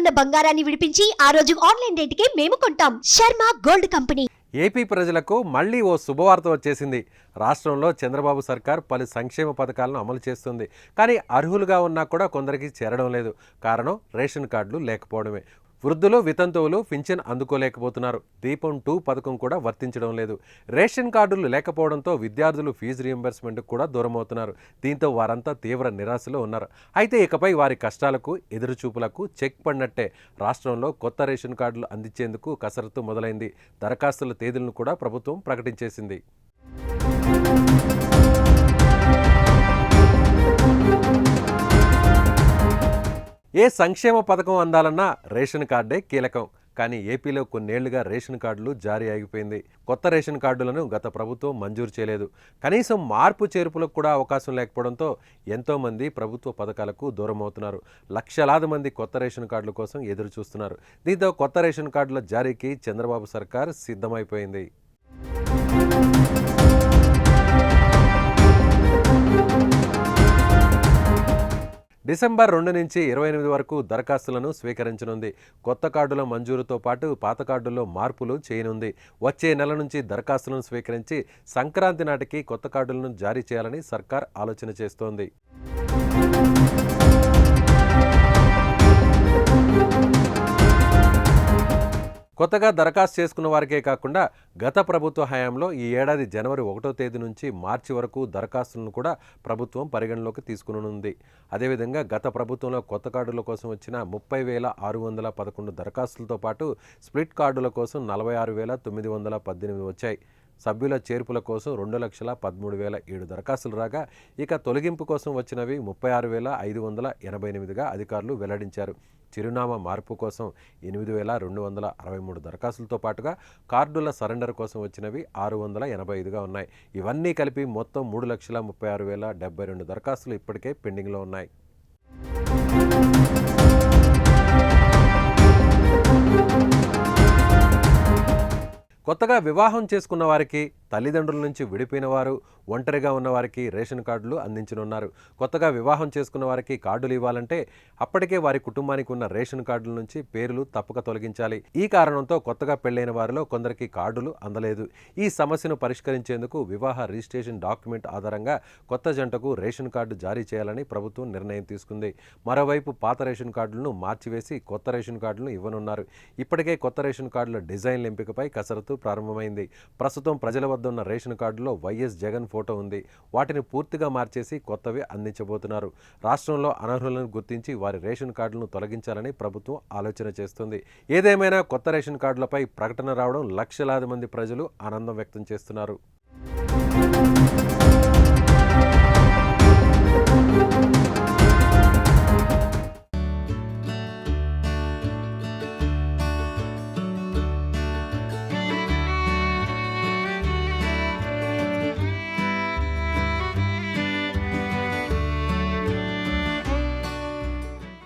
ఉన్న బంగారాన్ని విడిపించి ఆ రోజు ఆన్లైన్ రేటుకే మేము కొంటాం. Sharma gold company. ఏపీ ప్రజలకు మళ్లీ ఓ శుభవార్త వచ్చేసింది. రాష్ట్రంలో చంద్రబాబు సర్కార్ పలు సంక్షేమ పథకాలను అమలు చేస్తుంది. కానీ అర్హులుగా ఉన్నా కూడా కొందరికి చేరడం లేదు. కారణం రేషన్ కార్డులు లేకపోవడమే. వృద్ధులు, వితంతువులు పింఛన్ అందుకోలేకపోతున్నారు. దీపం 2 పథకం కూడా వర్తించడం లేదు. రేషన్ కార్డులు లేకపోవడంతో విద్యార్థులు ఫీజు రీయింబర్స్మెంట్కు కూడా దూరమవుతున్నారు. దీంతో వారంతా తీవ్ర నిరాశలో ఉన్నారు. అయితే ఇకపై వారి కష్టాలకు, ఎదురుచూపులకు చెక్ పడినట్టే. రాష్ట్రంలో కొత్త రేషన్ కార్డులు అందించేందుకు కసరత్తు మొదలైంది. దరఖాస్తుల తేదీలను కూడా ప్రభుత్వం ప్రకటించేసింది. ఏ సంక్షేమ పథకం అందాలన్నా రేషన్ కార్డే కీలకం. కానీ ఏపీలో కొన్నేళ్లుగా రేషన్ కార్డులు జారీ ఆగిపోయింది. కొత్త రేషన్ కార్డులను గత ప్రభుత్వం మంజూరు చేయలేదు. కనీసం మార్పు చేర్పులకు కూడా అవకాశం లేకపోవడంతో ఎంతోమంది ప్రభుత్వ పథకాలకు దూరమవుతున్నారు. లక్షలాది మంది కొత్త రేషన్ కార్డుల కోసం ఎదురు చూస్తున్నారు. దీంతో కొత్త రేషన్ కార్డుల జారీకి చంద్రబాబు సర్కార్ సిద్ధమైపోయింది. డిసెంబర్ 2 నుంచి 28 వరకు దరఖాస్తులను స్వీకరించనుంది. కొత్త కార్డుల మంజూరుతో పాటు పాత కార్డుల్లో మార్పులు చేయనుంది. వచ్చే నెల నుంచి దరఖాస్తులను స్వీకరించి సంక్రాంతి నాటికి కొత్త కార్డులను జారీ చేయాలని సర్కార్ ఆలోచన చేస్తోంది. కొత్తగా దరఖాస్తు చేసుకున్న వారికే కాకుండా గత ప్రభుత్వ హయాంలో ఈ ఏడాది జనవరి 1వ తేదీ నుంచి మార్చి వరకు దరఖాస్తులను కూడా ప్రభుత్వం పరిగణలోకి తీసుకునుంది. అదేవిధంగా గత ప్రభుత్వంలో కొత్త కార్డుల కోసం వచ్చిన 30,611 దరఖాస్తులతో పాటు స్ప్లిట్ కార్డుల కోసం 46,918 వచ్చాయి. సభ్యుల చేర్పుల కోసం 2,13,007 దరఖాస్తులు రాగా, ఇక తొలగింపు కోసం వచ్చినవి 36,588గా అధికారులు వెల్లడించారు. చిరునామా మార్పు కోసం 8,263 దరఖాస్తులతో పాటుగా కార్డుల సరెండర్ కోసం వచ్చినవి 685గా ఉన్నాయి. ఇవన్నీ కలిపి మొత్తం 3,36,072 దరఖాస్తులు ఇప్పటికే పెండింగ్లో ఉన్నాయి. కొత్తగా వివాహం చేసుకున్న వారికి, తల్లిదండ్రుల నుంచి విడిపోయిన వారు, ఒంటరిగా ఉన్నవారికి రేషన్ కార్డులు అందించనున్నారు. కొత్తగా వివాహం చేసుకున్న వారికి కార్డులు ఇవ్వాలంటే అప్పటికే వారి కుటుంబానికి ఉన్న రేషన్ కార్డుల నుంచి పేర్లు తప్పక తొలగించాలి. ఈ కారణంతో కొత్తగా పెళ్లైన వారిలో కొందరికి కార్డులు అందలేదు. ఈ సమస్యను పరిష్కరించేందుకు వివాహ రిజిస్ట్రేషన్ డాక్యుమెంట్ ఆధారంగా కొత్త జంటకు రేషన్ కార్డు జారీ చేయాలని ప్రభుత్వం నిర్ణయం తీసుకుంది. మరోవైపు పాత రేషన్ కార్డులను మార్చివేసి కొత్త రేషన్ కార్డులను ఇవ్వనున్నారు. ఇప్పటికే కొత్త రేషన్ కార్డుల డిజైన్ల ఎంపికపై కసరత్తు ప్రారంభమైంది. ప్రస్తుతం ప్రజల వద్ద ఉన్న రేషన్ కార్డులో వైఎస్ జగన్ ఫోటో ఉంది. వాటిని పూర్తిగా మార్చేసి కొత్తవి అందించబోతున్నారు. రాష్ట్రంలో అనర్హులను గుర్తించి వారి రేషన్ కార్డులను తొలగించాలని ప్రభుత్వం ఆలోచన చేస్తుంది. ఏదేమైనా కొత్త రేషన్ కార్డులపై ప్రకటన రావడం లక్షలాది మంది ప్రజలు ఆనందం వ్యక్తం చేస్తున్నారు.